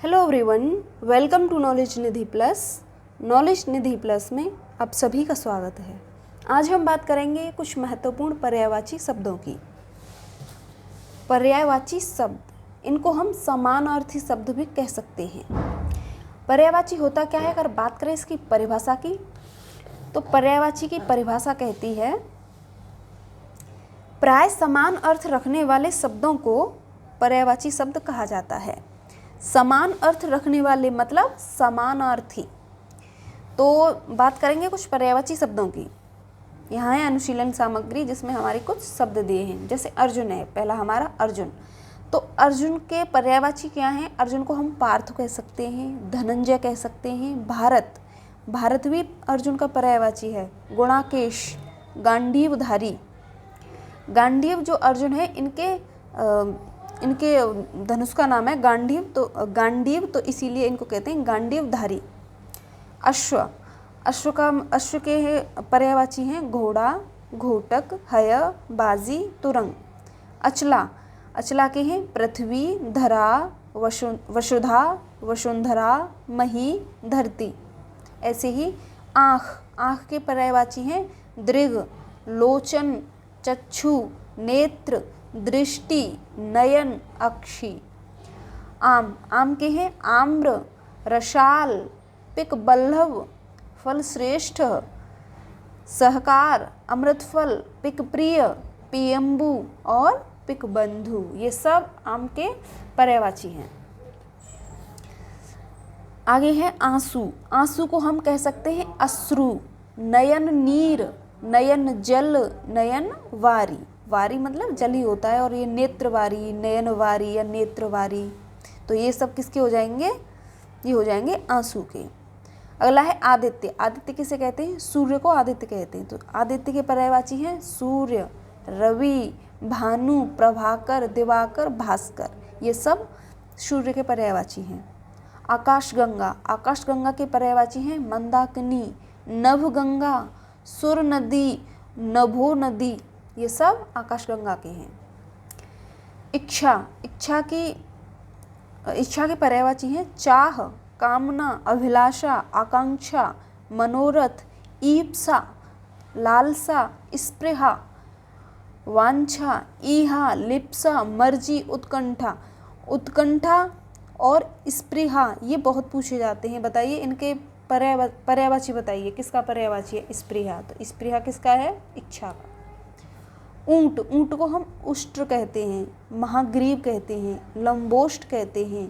Hello everyone, welcome to knowledge Nidhi plus. Knowledge Nidhi plus में आप सभी का स्वागत है। आज हम बात करेंगे कुछ महत्वपूर्ण पर्यायवाची शब्दों की। पर्यायवाची शब्द, इनको हम समानार्थी शब्द भी कह सकते हैं। पर्यायवाची होता क्या है? अगर बात करें इसकी परिभाषा की, तो पर्यायवाची की परिभाषा कहती है प्राय समान अर्थ रखने वाले शब्दों को पर्यायवाची शब्द कहा जाता है। समान अर्थ रखने वाले मतलब समानार्थी। तो बात करेंगे कुछ पर्यायवाची शब्दों की। यहाँ है अनुशीलन सामग्री, जिसमें हमारे कुछ शब्द दिए हैं। जैसे अर्जुन है, पहला हमारा अर्जुन। तो अर्जुन के पर्यायवाची क्या हैं? अर्जुन को हम पार्थ कह सकते हैं, धनंजय कह सकते हैं, भारत, भारत भी अर्जुन का पर्यायवाची है। गुणाकेश, गांडीवधारी, गांडीव जो अर्जुन है, इनके धनुष का नाम है गांडीव, तो इसीलिए इनको कहते हैं गांडीवधारी। अश्व, अश्व के पर्यायवाची हैं घोड़ा, घोटक, हय, बाजी, तुरंग। अचला के हैं पृथ्वी, धरा, वसुधा, वसुंधरा, मही, धरती। ऐसे ही आँख के पर्यायवाची हैं दृग, लोचन, चक्षु, नेत्र, दृष्टि, नयन, अक्षि। आम के हैं आम्र, रसाल, पिकबल्लभ, फल श्रेष्ठ, सहकार, अमृतफल, पिकप्रिय, पियम्बु और पिकबंधु। ये सब आम के पर्यायवाची हैं। आगे है आंसू। आंसू को हम कह सकते हैं अश्रु, नयन नीर, नयन जल, नयन वारी। वारी मतलब जल ही होता है, और ये नेत्रवारी, नयनवारी या नेत्रवारी। तो ये सब किसके हो जाएंगे? ये हो जाएंगे आंसू के। अगला है आदित्य। आदित्य किसे कहते हैं? सूर्य को आदित्य कहते हैं। तो आदित्य के पर्यायवाची हैं सूर्य, रवि, भानु, प्रभाकर, दिवाकर, भास्कर। ये सब सूर्य के पर्यायवाची हैं। आकाशगंगा, आकाशगंगा के पर्यायवाची हैं मंदाकिनी, नभगंगा, सुर नदी, नभो नदी। ये सब आकाशगंगा के हैं। इच्छा के पर्यायवाची हैं चाह, कामना, अभिलाषा, आकांक्षा, मनोरथ, ईप्सा, लालसा, स्पृहा, वांछा, ईहा, लिप्सा, मर्जी, उत्कंठा और स्पृहा। ये बहुत पूछे जाते हैं। बताइए इनके पर्यायवाची बताइए, किसका पर्यायवाची है? स्पृहा। तो स्पृहा किसका है? इच्छा का। ऊंट को हम उष्ट्र कहते हैं, महाग्रीव कहते हैं, लंबोष्ट कहते हैं,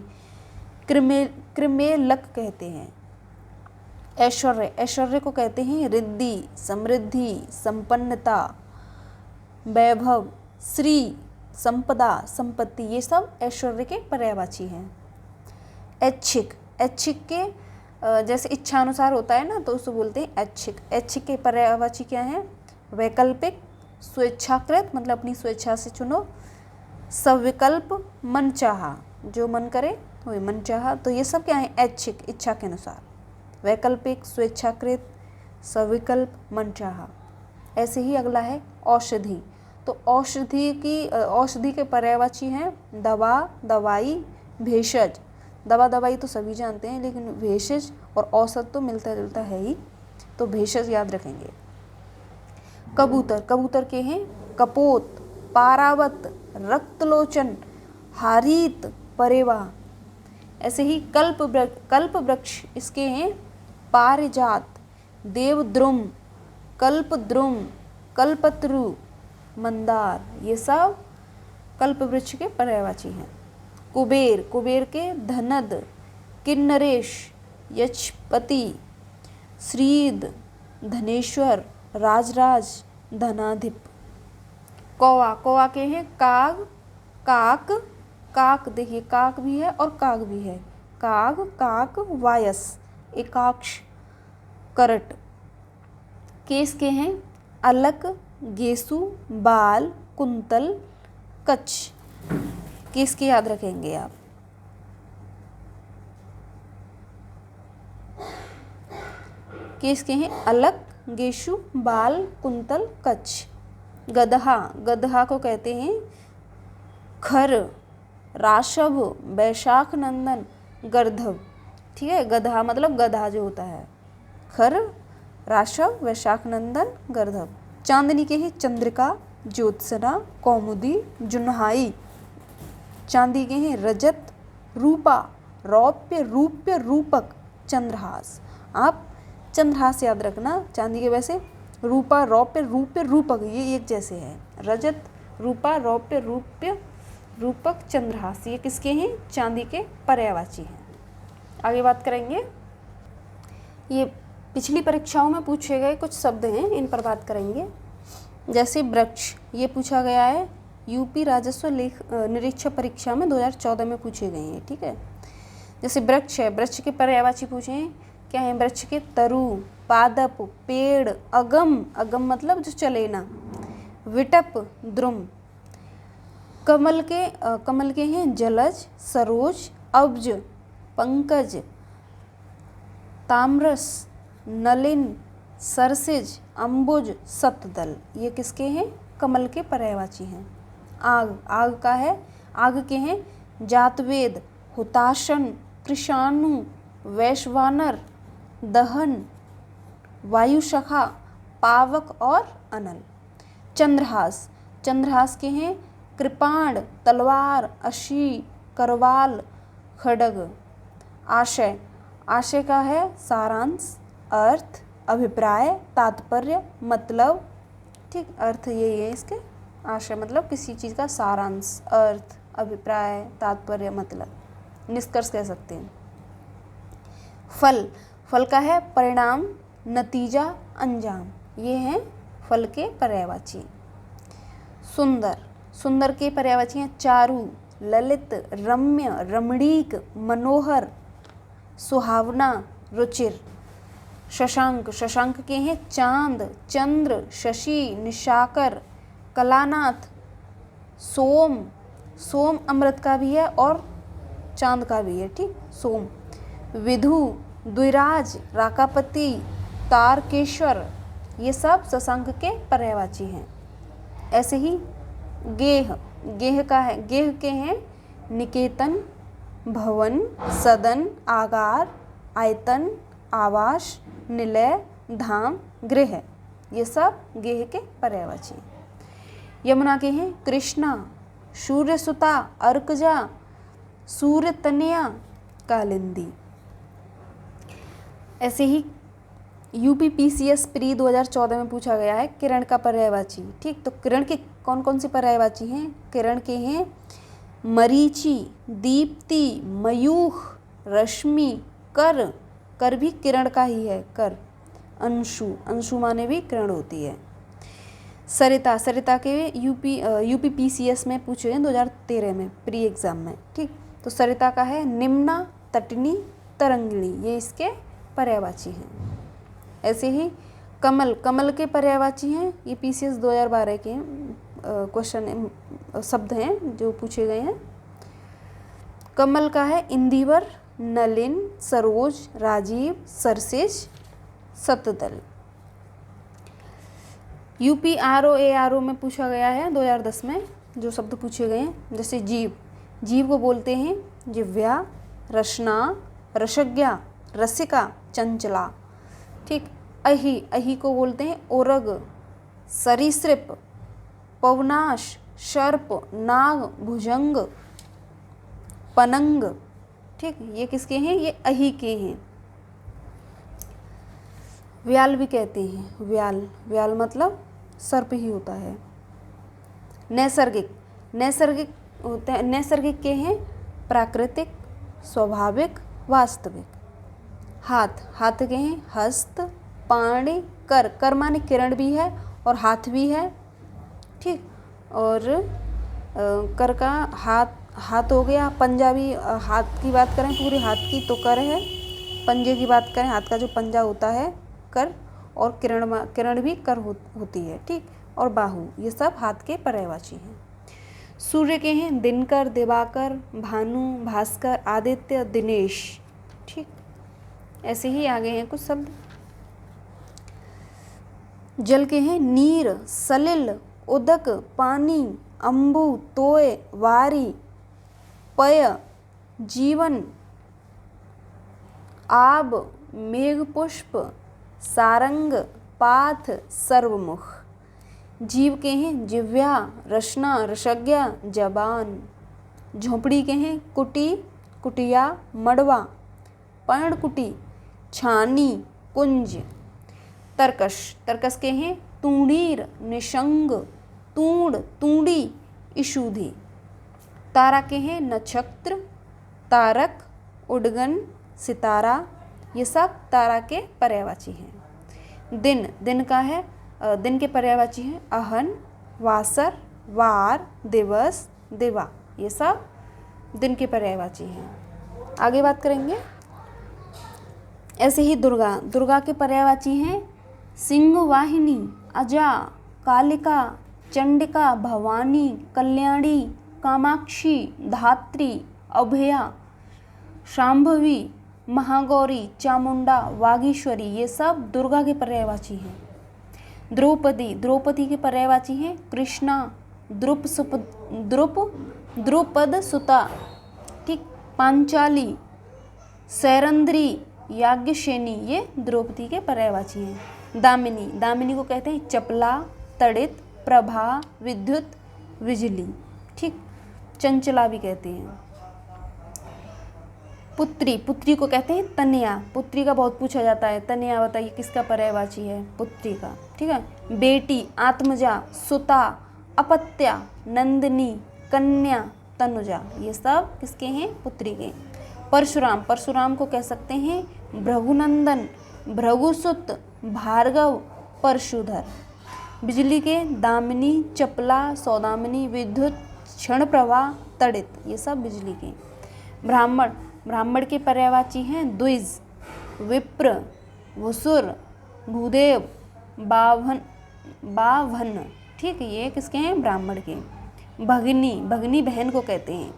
कृमेलक कहते हैं। ऐश्वर्य को कहते हैं रिद्धि, समृद्धि, संपन्नता, वैभव, श्री, संपदा, संपत्ति। ये सब ऐश्वर्य के पर्यायवाची हैं। ऐच्छिक के जैसे इच्छा अनुसार होता है ना, तो उसको बोलते हैं ऐच्छिक। ऐच्छिक के पर्यायवाची क्या है? वैकल्पिक, स्वेच्छाकृत मतलब अपनी स्वेच्छा से चुनो, सविकल्प, मनचाहा, जो मन करे वही मनचाहा। तो ये सब क्या है? ऐच्छिक, इच्छा के अनुसार। वैकल्पिक, स्वेच्छाकृत, सविकल्प, मनचाहा। ऐसे ही अगला है औषधि। तो औषधि के पर्यायवाची हैं दवा, दवाई, भेषज। दवा दवाई तो सभी जानते हैं, लेकिन भेषज और औषध तो मिलता जुलता है ही, तो भेषज याद रखेंगे। कबूतर के हैं कपोत, पारावत, रक्तलोचन, हारीत, परेवा। ऐसे ही कल्प वृक्ष, इसके हैं पारिजात, देवद्रुम, कल्पद्रुम, कल्पत्रु, मंदार। ये सब कल्प वृक्ष के पर्यायवाची हैं। कुबेर के धनद, किन्नरेश, यक्षपति, श्रीद, धनेश्वर, राजराज, धनाधिप। कौवा के हैं काक, देखिए काक भी है और काग भी है। काक, वायस, एकाक्ष, करट। केस के हैं अलक, गेसु, बाल, कुंतल, कच्छ। केस के याद रखेंगे आप। केस के हैं अलक, गेशु, बाल, कुंतल, कच्छ। गदहा को कहते हैं खर, राशभ, वैशाख नंदन, गर्धव, ठीक है, गधा मतलब गधा जो होता है। खर, राशव, वैशाख नंदन, गर्धव। चांदनी के हैं चंद्रिका, ज्योत्सना, कौमुदी, जुन्हाई। चांदी के हैं रजत, रूपा, रौप्य, रूप्य, रूपक, चंद्रहास। आप चंद्रहास याद रखना, चांदी के वैसे रूपा, रौप्य, रूप्य, रूपक ये एक जैसे है। रजत, रूपा, रौप्य, रूप्य, रूपक, चंद्रहास ये किसके हैं? चांदी के पर्यायवाची हैं। आगे बात करेंगे, ये पिछली परीक्षाओं में पूछे गए कुछ शब्द हैं, इन पर बात करेंगे। जैसे वृक्ष, ये पूछा गया है यूपी राजस्व निरीक्षक परीक्षा में 2014 में पूछे गए हैं, ठीक है। जैसे वृक्ष है, वृक्ष के पर्यायवाची पूछे हैं, क्या है? वृक्ष के तरु, पादप, पेड़, अगम, अगम मतलब जो चले ना, विटप, द्रुम। कमल के हैं जलज, सरोज, अब्ज, पंकज, ताम्रस, नलिन, सरसिज, अम्बुज, सतदल ये किसके हैं? कमल के पर्यायवाची हैं। आग, आग का है, आग के हैं जातवेद, हुताशन, कृषाणु, वैश्वानर, दहन, वायुशखा, पावक और अनल। चंद्रहास, चंद्रहास के हैं कृपाण, तलवार, अशी, करवाल, खड्ग। आशय, आशय का है सारांश, अर्थ, अभिप्राय, तात्पर्य, मतलब, ठीक, अर्थ यही है इसके। आशय मतलब किसी चीज़ का सारांश, अर्थ, अभिप्राय, तात्पर्य, मतलब, निष्कर्ष कह सकते हैं। फल, फल का है परिणाम, नतीजा, अंजाम ये हैं फल के पर्यायवाची। सुंदर, सुंदर के पर्यायवाची हैं चारु, ललित, रम्य, रमणीक, मनोहर, सुहावना, रुचिर। शशांक, शशांक के हैं चांद, चंद्र, शशि, निशाकर, कलानाथ, सोम, सोम अमृत का भी है और चांद का भी है, ठीक, सोम। विधु, द्विराज, राकापति, तारकेश्वर ये सब शशांक के पर्यायवाची हैं। ऐसे ही गेह, गेह का है, गेह के हैं निकेतन, भवन, सदन, आगार, आयतन, आवास, निलय, धाम, गृह ये सब गेह के पर्यायवाची। यमुना के हैं कृष्णा, सूर्यसुता, अर्कजा, सूर्यतनया, कालिंदी। ऐसे ही यूपीपीसीएस प्री 2014 में पूछा गया है किरण का पर्यायवाची, ठीक। तो किरण के कौन कौन से पर्यायवाची हैं? किरण के हैं मरीचि, दीप्ति, मयूख, रश्मि, कर, कर भी किरण का ही है, कर। अंशु, अंशु माने भी किरण होती है। सरिता, सरिता के यूपीपीसीएस में पूछे हैं 2013 में प्री एग्जाम में, ठीक। तो सरिता का है निम्ना, तटनी, तरंगिणी ये इसके पर्यायवाची हैं। ऐसे ही कमल, कमल के पर्यायवाची हैं, ये पीसीएस 2012 के क्वेश्चन शब्द हैं जो पूछे गए हैं। कमल का है इंदिवर, नलिन, सरोज, राजीव, सरसेज, सतदल। यूपीआरओ में पूछा गया है 2010 में जो शब्द पूछे गए हैं, जैसे जीव, जीव को बोलते हैं जिव्या, रसना, रसज्ञा, रसिका, चंचला, ठीक। अहि, अहि को बोलते हैं ओरग, सरीसृप, पवनाश, सर्प, नाग, भुजंग, पनंग, ठीक। ये किसके हैं? ये अहि के हैं। व्याल भी कहते हैं, व्याल, व्याल मतलब सर्प ही होता है। नैसर्गिक, नैसर्गिक होते हैं, नैसर्गिक के हैं प्राकृतिक, स्वाभाविक, वास्तविक। हाथ, हाथ के हैं हस्त, पाणी, कर, कर माने किरण भी है और हाथ भी है, ठीक। और कर का हाथ, हाथ हो गया। पंजा भी, हाथ की बात करें पूरे हाथ की तो कर है, पंजे की बात करें हाथ का जो पंजा होता है कर, और किरण भी कर होती है, ठीक। और बाहु ये सब हाथ के पर्यायवाची हैं। सूर्य के हैं दिनकर, दिवाकर, भानु, भास्कर, आदित्य, दिनेश, ठीक। ऐसे ही आगे हैं कुछ शब्द। जल के हैं नीर, सलिल, उदक, पानी, अम्बु, तोय, वारी, पय, जीवन, आब, मेघपुष्प, सारंग, पाथ, सर्वमुख। जीव के हैं जिव्या, रसना, रसज्ञा, जबान। झोंपड़ी के हैं कुटी, कुटिया, मड़वा, पर्णकुटी, छानी, कुंज। तर्कश, तर्कश के हैं तूणीर, निशंग, तूण, तूड़ी, इशुधि। तारा के हैं नक्षत्र, तारक, उडगन, सितारा। ये सब तारा के पर्यायवाची हैं। दिन, दिन का है दिन के पर्यायवाची हैं अहन, वासर, वार, दिवस, दिवा। ये सब दिन के पर्यायवाची हैं। आगे बात करेंगे। ऐसे ही दुर्गा, दुर्गा के पर्यायवाची हैं सिंह वाहिनी, अजा, कालिका, चंडिका, भवानी, कल्याणी, कामाक्षी, धात्री, अभया, शांभवी, महागौरी, चामुंडा, वागीश्वरी। ये सब दुर्गा के पर्यायवाची हैं। द्रौपदी, द्रौपदी के पर्यायवाची हैं कृष्णा, द्रुपद सुता, ठीक, पांचाली, सैरंध्री, याज्ञसेनी। ये द्रौपदी के पर्यायवाची हैं। दामिनी, दामिनी को कहते हैं चपला, तड़ित, प्रभा, विद्युत, बिजली, ठीक, चंचला भी कहते हैं। पुत्री, पुत्री को कहते हैं तनया। पुत्री का बहुत पूछा जाता है, तनया बताइए किसका पर्यायवाची है? पुत्री का, ठीक है। बेटी, आत्मजा, सुता, अपत्या, नंदिनी, कन्या, तनुजा। ये सब किसके हैं? पुत्री के। परशुराम, परशुराम को कह सकते हैं भृगुनंदन, भृगुसुत, भार्गव, परशुधर। बिजली के दामिनी, चपला, सौदामिनी, विद्युत, क्षणप्रभा, तड़ित। ये सब बिजली के। ब्राह्मण, ब्राह्मण के पर्यायवाची हैं द्विज, विप्र, वसुर, भूदेव, बाभन, ठीक है। ये किसके हैं? ब्राह्मण के। भगनी, भगनी बहन को कहते हैं,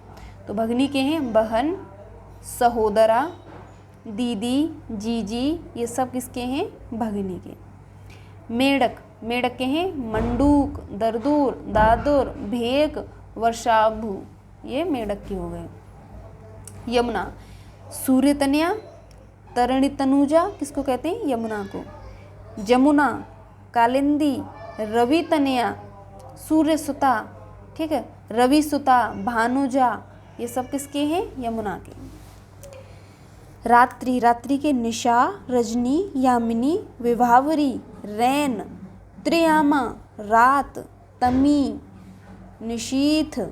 तो भगनी के हैं बहन, सहोदरा, दीदी, जीजी। ये सब किसके हैं? भगनी के। मेढक, मेढक के हैं मंडूक, दरदूर, दादुर, भेक, वर्षाभु। ये मेढक के हो गए। यमुना, सूर्यतनया, तरणि तनुजा। किसको कहते हैं? यमुना को। जमुना, कालिंदी, रवि तनया, सूर्य सुता, ठीक है, रवि सुता, भानुजा। ये सब किसके हैं? यमुना के। रात्रि, रात्रि के निशा, रजनी, यामिनी, विभावरी, रैन, त्रियामा, रात, तमी, निशीथ,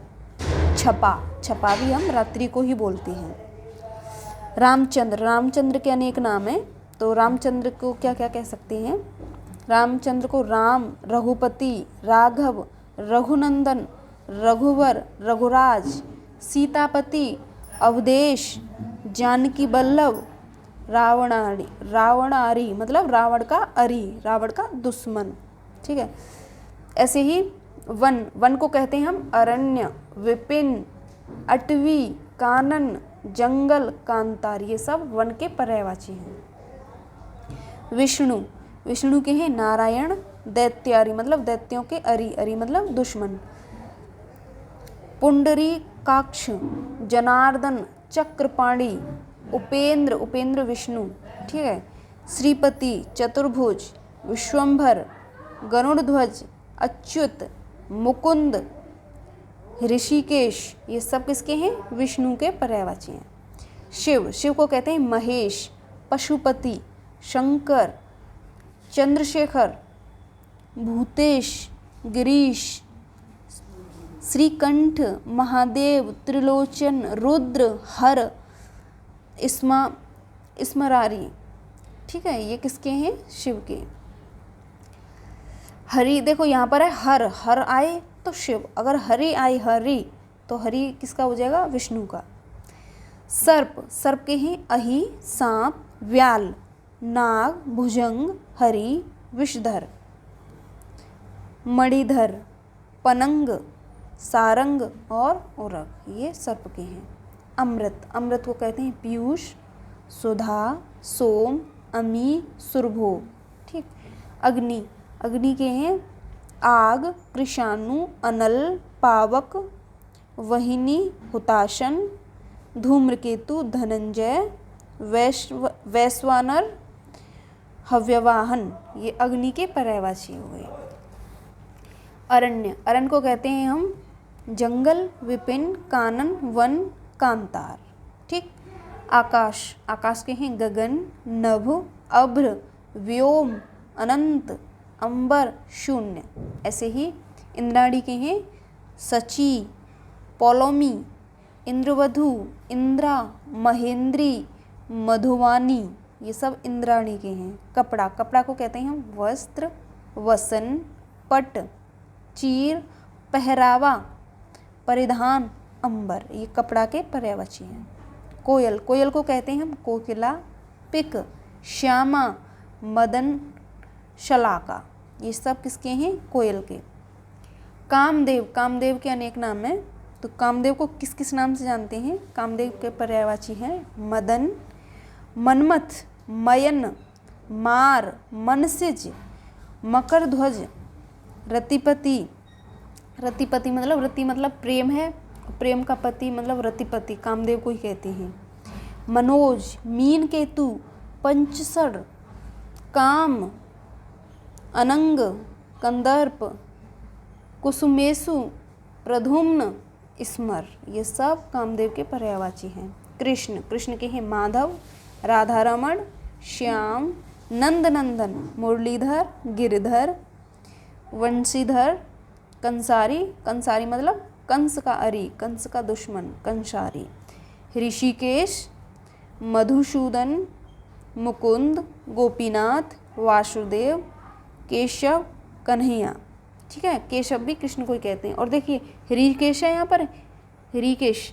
छपा। छपा भी हम रात्रि को ही बोलते हैं। रामचंद्र, रामचंद्र के अनेक नाम हैं, तो रामचंद्र को क्या क्या कह सकते हैं? रामचंद्र को राम, रघुपति, राघव, रघुनंदन, रघुवर, रघुराज, सीतापति, अवधेश, जानकी वल्लभ, रावणारी, रावणारी मतलब रावण का अरी, रावण का दुश्मन, ठीक है। ऐसे ही वन, वन को कहते हैं हम अरण्य, विपिन, अटवी, कानन, जंगल, कांतार। ये सब वन के पर्यायवाची हैं। विष्णु, विष्णु के हैं नारायण, दैत्यारी मतलब दैत्यों के अरी, अरी मतलब दुश्मन। पुंडरीकाक्ष, जनार्दन, चक्रपाणी, उपेंद्र, उपेंद्र विष्णु, ठीक है। श्रीपति, चतुर्भुज, विश्वंभर, गरुड़ध्वज, अच्युत, मुकुंद, ऋषिकेश। ये सब किसके हैं? विष्णु के पर्यायवाची हैं। शिव, शिव को कहते हैं महेश, पशुपति, शंकर, चंद्रशेखर, भूतेश, गिरीश, श्रीकंठ, महादेव, त्रिलोचन, रुद्र, हर, स्मरारी, ठीक है। ये किसके हैं? शिव के। हरि, देखो यहाँ पर है हर, हर आए तो शिव, अगर हरि आई, हरि तो हरि किसका हो जाएगा? विष्णु का। सर्प, सर्प के हैं अहि, सांप, व्याल, नाग, भुजंग, हरि, विषधर। मणिधर, पनंग, सारंग और उरग। ये सर्प के हैं। अमृत, अमृत को कहते हैं पीयूष, सुधा, सोम, अमी, सुरभो, ठीक। अग्नि, अग्नि के हैं आग, कृषाणु, अनल, पावक, वहिनी, हुताशन, धूम्रकेतु, धनंजय, वैश्वानर, हव्यवाहन, ये अग्नि के पर्यायवाची हो गए। अरण्य, अरण्य को कहते हैं हम जंगल, विपिन, कानन, वन, कांतार। ठीक। आकाश, आकाश के हैं गगन, नभ, अभ्र, व्योम, अनंत, अंबर, शून्य। ऐसे ही इंद्राणी के हैं सची, पौलोमी, इंद्रवधु, इंद्रा, महेंद्री, मधुवानी, ये सब इंद्राणी के हैं। कपड़ा, कपड़ा को कहते हैं हम वस्त्र, वसन, पट, चीर, पहरावा, परिधान, अंबर, ये कपड़ा के पर्यायवाची हैं। कोयल, कोयल को कहते हैं हम कोकिला, पिक, श्यामा, मदन, शलाका, ये सब किसके हैं? कोयल के। कामदेव, कामदेव के अनेक नाम हैं, तो कामदेव को किस किस नाम से जानते हैं? कामदेव के पर्यायवाची हैं मदन, मनमथ, मयन, मार, मनसिज, मकरध्वज, रतिपति, रतिपति मतलब रति मतलब प्रेम है, प्रेम का पति मतलब रतिपति, कामदेव को ही कहते हैं। मनोज, मीन केतु, पंचसर, काम, अनंग, कंदर्प, कुसुमेशु, प्रधुम्न, स्मर, ये सब कामदेव के पर्यायवाची हैं। कृष्ण, कृष्ण के हैं माधव, राधारमण, श्याम, नंदनंदन, मुरलीधर, गिरधर, वंशीधर, कंसारी, कंसारी मतलब कंस का अरी, कंस का दुश्मन, कंसारी। ऋषिकेश, मधुसूदन, मुकुंद, गोपीनाथ, वासुदेव, केशव, कन्हैया। ठीक है, केशव भी कृष्ण को ही कहते हैं। और देखिए ऋषिकेश है यहाँ पर, ऋषिकेश,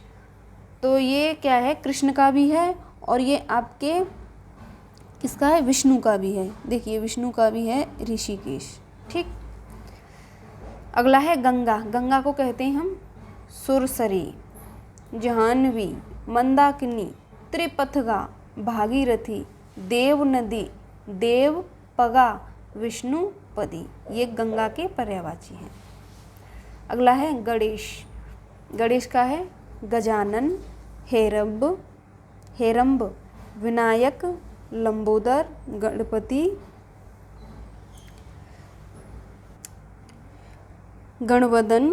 तो ये क्या है? कृष्ण का भी है और ये आपके किसका है? विष्णु का भी है। देखिए विष्णु का भी है ऋषिकेश। ठीक। अगला है गंगा, गंगा को कहते हैं हम सुरसरी, जाह्नवी, मंदाकिनी, त्रिपथगा, भागीरथी, देव नदी, देवपगा, विष्णुपदी, ये गंगा के पर्यायवाची हैं। अगला है गणेश, गणेश का है गजानन, हेरंब, विनायक, लंबोदर, गणपति, गणवदन,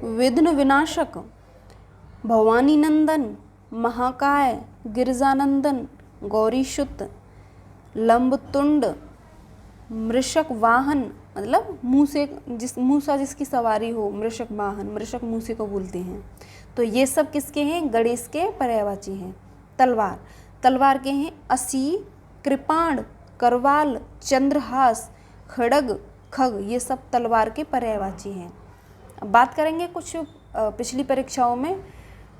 विघ्न विनाशक, भवानी नंदन, महाकाय, गिरजानंदन, गौरीशुत, लंबतुंड, मृषक वाहन मतलब मूसा जिसकी सवारी हो, मृषक वाहन, मृषक मूसे को बोलते हैं। तो ये सब किसके हैं? गणेश के पर्यायवाची हैं। तलवार, तलवार के हैं असी, कृपाण, करवाल, चंद्रहास, खड़ग, खग, ये सब तलवार के पर्यायवाची हैं। अब बात करेंगे कुछ पिछली परीक्षाओं में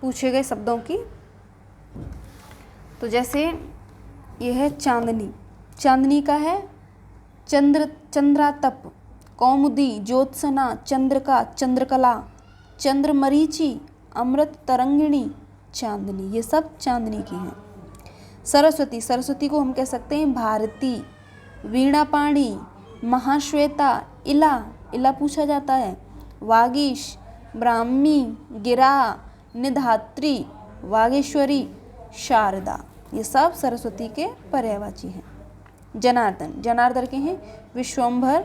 पूछे गए शब्दों की। तो जैसे ये है चांदनी, चांदनी का है चंद्रातप, कौमुदी, ज्योत्सना, चंद्रका, चंद्रकला, चंद्रमरीचि, अमृत तरंगिणी, चांदनी, ये सब चांदनी की हैं। सरस्वती, सरस्वती को हम कह सकते हैं भारती, वीणापाणी, महाश्वेता, इला, इला पूछा जाता है, वागीश, ब्राह्मी, गिरा, निधात्री, वागेश्वरी, शारदा, ये सब सरस्वती के पर्यायवाची हैं। जनार्दन, जनार्दन के हैं विश्वंभर,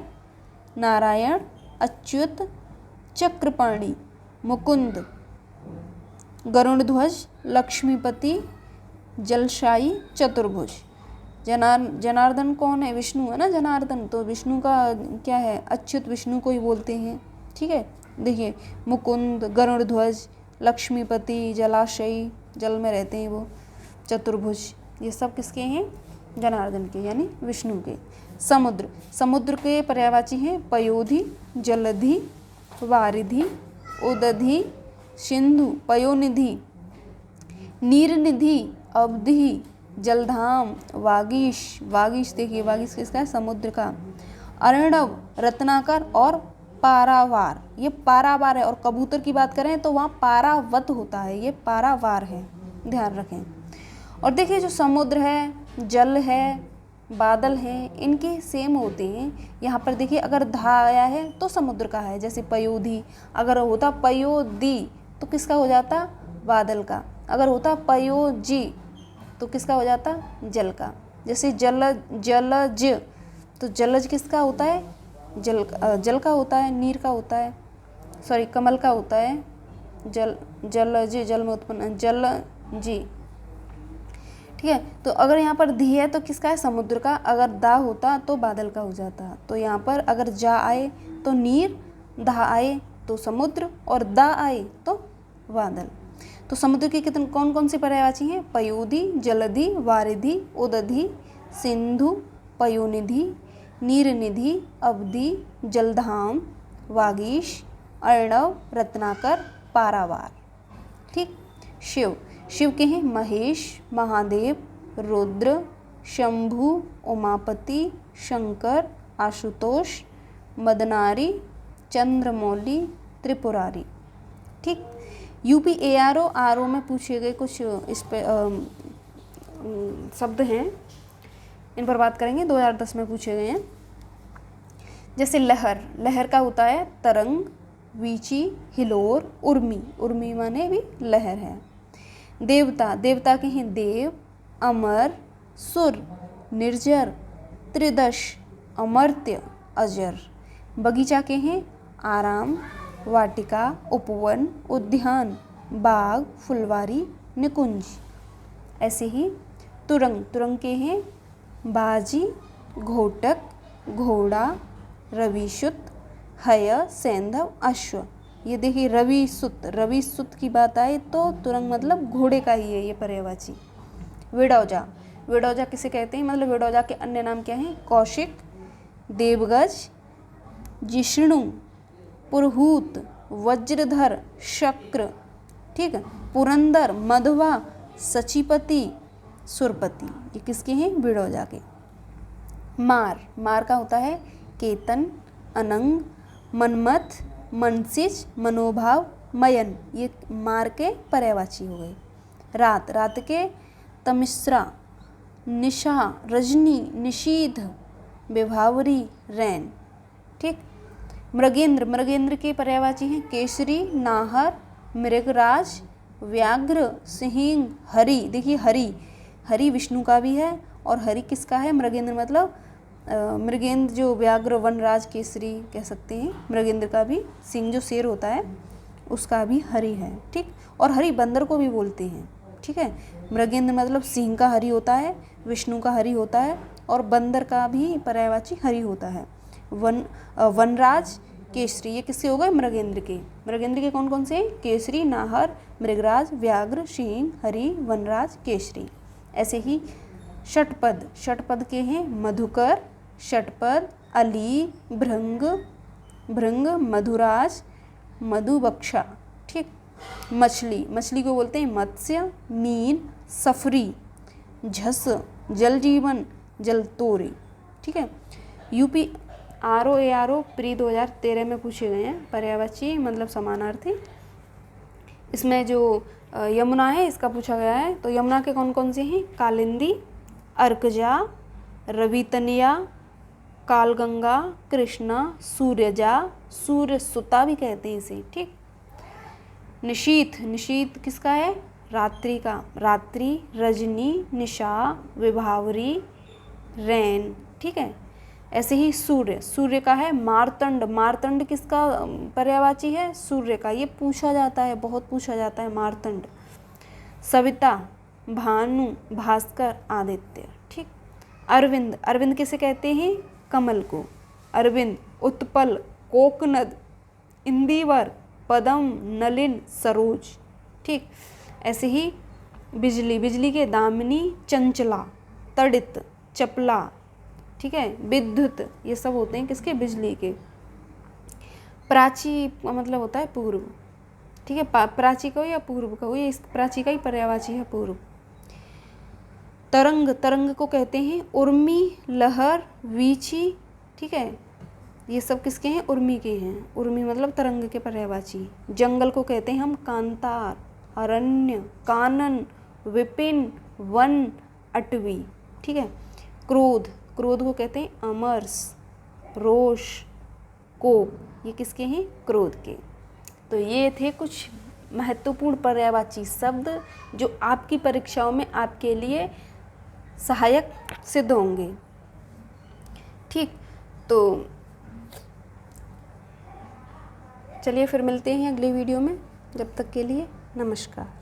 नारायण, अच्युत, चक्रपाणी, मुकुंद, गरुड़ध्वज, लक्ष्मीपति, जलशायी, चतुर्भुज। जनार्दन कौन है? विष्णु है ना जनार्दन, तो विष्णु का क्या है? अच्युत, विष्णु को ही बोलते हैं। ठीक है, देखिए मुकुंद, गरुड़ध्वज, लक्ष्मीपति, जलाशयी, जल में रहते हैं वो, चतुर्भुज, ये सब किसके हैं? जनार्दन के, यानी विष्णु के। समुद्र, समुद्र के पर्यायवाची हैं पयोधि, जलधि, वारिधि, उदधि, सिंधु, पयोनिधि, नीरनिधि, अवधि, जलधाम, वागीश, वागीश देखिए वागीश किसका है? समुद्र का। अर्णव, रत्नाकर और पारावार, ये पारावार है। और कबूतर की बात करें तो वहाँ पारावत होता है, ये पारावार है, ध्यान रखें। और देखिए जो समुद्र है, जल है, बादल हैं, इनके सेम होते हैं। यहाँ पर देखिए अगर धा आया है तो समुद्र का है, जैसे पयोधि। अगर होता पयोदी तो किसका हो जाता? बादल का। अगर होता पयोजी तो किसका हो जाता, जल का। जैसे जलज, तो जलज किसका होता है, जल का होता है, नीर का होता है, सॉरी कमल का होता है, जलज जल में उत्पन्न जल जी। ठीक है, तो अगर यहाँ पर धी है तो किसका है, समुद्र का। अगर दा होता तो बादल का हो जाता। तो यहाँ पर अगर जा आए तो नीर, धा आए तो समुद्र, और दा आए तो बादल। तो समुद्र की कितने कौन कौन सी पर्यायवाची हैं, पयोधि, जलधि, वारिधि, उदधि, सिंधु, पयोनिधि, नीरनिधि, अवधि, जलधाम, वागीश, अर्णव, रत्नाकर, पारावार। ठीक। शिव, शिव के हैं महेश, महादेव, रुद्र, शंभु, उमापति, शंकर, आशुतोष, मदनारी, चंद्रमौली, त्रिपुरारी। ठीक। यूपी ARO RO में पूछे गए कुछ इस पे शब्द हैं, इन पर बात करेंगे, 2010 में पूछे गए हैं। जैसे लहर, लहर का होता है तरंग, वीची, हिलोर, उर्मी, उर्मी माने भी लहर है। देवता, देवता के हैं देव, अमर, सुर, निर्जर, त्रिदश, अमर्त्य, अजर। बगीचा के हैं आराम, वाटिका, उपवन, उद्यान, बाग, फुलवारी, निकुंज। ऐसे ही तुरंग, तुरंग के हैं बाजी, घोटक, घोड़ा, रविसुत, हय, सैंधव, अश्व। ये देखिए रविसुत, रविसुत की बात आए तो तुरंग मतलब घोड़े का ही है ये पर्यायवाची। विडौजा, विडौजा किसे कहते हैं, मतलब विडौजा के अन्य नाम क्या हैं, कौशिक, देवगज, जिष्णु, पुरहूत, वज्रधर, शक्र। ठीक है, पुरंदर, मधवा, सचिपति, सुरपति। ये किसके हैं, विडौजा के। मार, मार का होता है केतन, अनंग, मनमथ, मनसिज, मनोभाव, मयन। ये मार के पर्यायवाची हो गए। रात, रात के तमिश्रा, निशा, रजनी, निशीथ, विभावरी, रैन। ठीक। मृगेंद्र, मृगेंद्र के पर्यायवाची हैं केसरी, नाहर, मृगराज, व्याघ्र, सिंह, हरि। देखिए हरि, हरि विष्णु का भी है और हरि किसका है, मृगेंद्र मतलब मृगेंद्र जो व्याघ्र, वनराज, केसरी कह सकते हैं। मृगेंद्र का भी सिंह जो शेर होता है उसका भी हरि है। ठीक। और हरि बंदर को भी बोलते हैं। ठीक है, मृगेंद्र मतलब सिंह का हरि होता है, विष्णु का हरि होता है, और बंदर का भी पर्यायवाची हरि होता है। वनराज, केसरी, ये किसके हो गए, मृगेंद्र के। मृगेंद्र के कौन कौन से, केसरी, नाहर, मृगराज, व्याघ्र, सिंह, हरि, वनराज, केसरी। ऐसे ही षटपद, षटपद के हैं मधुकर, षटपद, अली, भृंग, भृंग, मधुराज, मधुबक्षा। ठीक। मछली, मछली को बोलते हैं मत्स्य, मीन, सफरी, झस, जल जीवन, जलतोरी। ठीक है, यूपी RO ARO प्री 2013 में पूछे गए हैं पर्यायवाची मतलब समानार्थी। इसमें जो यमुना है इसका पूछा गया है। तो यमुना के कौन कौन से हैं, कालिंदी, अर्कजा, रवितनिया, कालगंगा, कृष्णा, सूर्यजा, सूर्यसुता भी कहते हैं इसे। ठीक। निशीथ, निशीथ किसका है, रात्रि का, रात्रि, रजनी, निशा, विभावरी, रैन। ठीक है। ऐसे ही सूर्य, सूर्य का है मार्तंड, मार्तंड किसका पर्यायवाची है, सूर्य का। ये पूछा जाता है, बहुत पूछा जाता है मार्तंड। सविता, भानु, भास्कर, आदित्य। ठीक। अरविंद, अरविंद किसे कहते हैं, कमल को। अरविंद, उत्पल, कोकनद, इंदिवर, पदम, नलिन, सरोज। ठीक। ऐसे ही बिजली, बिजली के दामिनी, चंचला, तड़ित, चपला। ठीक है, विद्युत, ये सब होते हैं किसके, बिजली के। प्राची का मतलब होता है पूर्व। ठीक है, प्राची का हो या पूर्व का हो, ये प्राची का ही पर्यायवाची है पूर्व। तरंग, तरंग को कहते हैं उर्मी, लहर, वीची। ठीक है, ये सब किसके हैं, उर्मी के हैं। उर्मी मतलब तरंग के पर्यायवाची। जंगल को कहते हैं हम कांतार, अरण्य, कानन, विपिन, वन, अटवी। ठीक है। क्रोध, क्रोध को कहते हैं अमरस, रोष, कोप। ये किसके हैं, क्रोध के। तो ये थे कुछ महत्वपूर्ण पर्यायवाची शब्द जो आपकी परीक्षाओं में आपके लिए सहायक सिद्ध होंगे। ठीक, तो चलिए फिर मिलते हैं अगले वीडियो में। जब तक के लिए नमस्कार।